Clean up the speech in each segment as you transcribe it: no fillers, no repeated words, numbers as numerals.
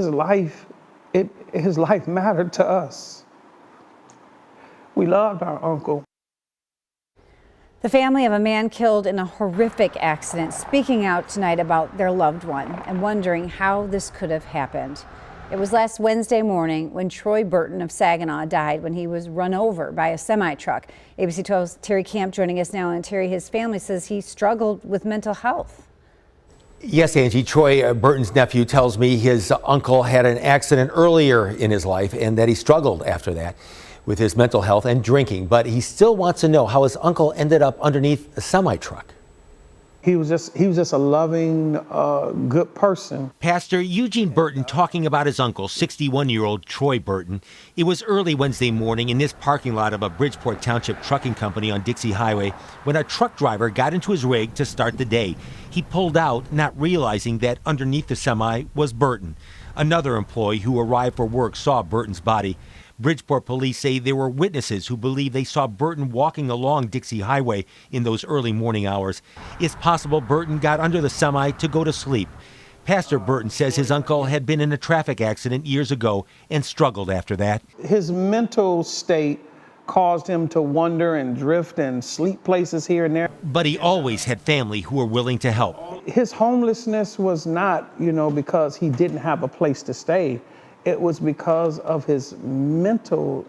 His life mattered to us. We loved our uncle. The family of a man killed in a horrific accident speaking out tonight about their loved one and wondering how this could have happened. It was last Wednesday morning when Troy Burton of Saginaw died when he was run over by a semi-truck. ABC 12's Terry Camp joining us now. And Terry, his family says he struggled with mental health. Yes, Angie. Troy Burton's nephew tells me his uncle had an accident earlier in his life and that he struggled after that with his mental health and drinking. But he still wants to know how his uncle ended up underneath a semi-truck. He was just a loving, good person. Pastor Eugene Burton talking about his uncle, 61-year-old Troy Burton. It was early Wednesday morning in this parking lot of a Bridgeport Township trucking company on Dixie Highway when a truck driver got into his rig to start the day. He pulled out, not realizing that underneath the semi was Burton. Another employee who arrived for work saw Burton's body. Bridgeport police say there were witnesses who believe they saw Burton walking along Dixie Highway in those early morning hours. It's possible Burton got under the semi to go to sleep. Pastor Burton says his uncle had been in a traffic accident years ago and struggled after that. His mental state caused him to wander and drift and sleep places here and there. But he always had family who were willing to help. His homelessness was not, because he didn't have a place to stay. It was because of his mental,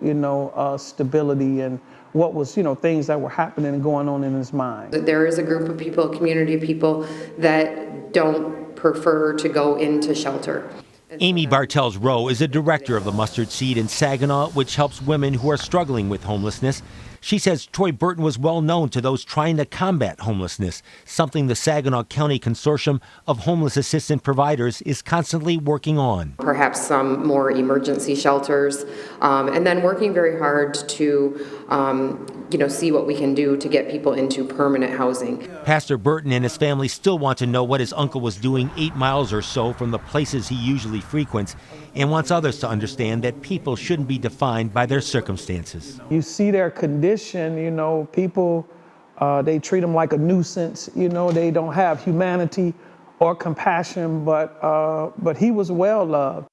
stability and what was, things that were happening and going on in his mind. There is a group of people, a community of people that don't prefer to go into shelter. Amy Bartels Rowe is a director of the Mustard Seed in Saginaw, which helps women who are struggling with homelessness. She says Troy Burton was well known to those trying to combat homelessness, something the Saginaw County Consortium of Homeless Assistance Providers is constantly working on. Perhaps some more emergency shelters, and then working very hard to see what we can do to get people into permanent housing. Pastor Burton and his family still want to know what his uncle was doing 8 miles or so from the places he usually frequents, and wants others to understand that people shouldn't be defined by their circumstances. You see their condition, people, they treat them like a nuisance, they don't have humanity or compassion, but he was well loved.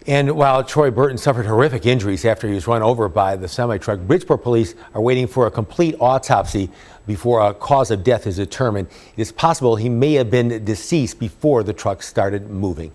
And while Troy Burton suffered horrific injuries after he was run over by the semi-truck, Bridgeport police are waiting for a complete autopsy before a cause of death is determined. It is possible he may have been deceased before the truck started moving.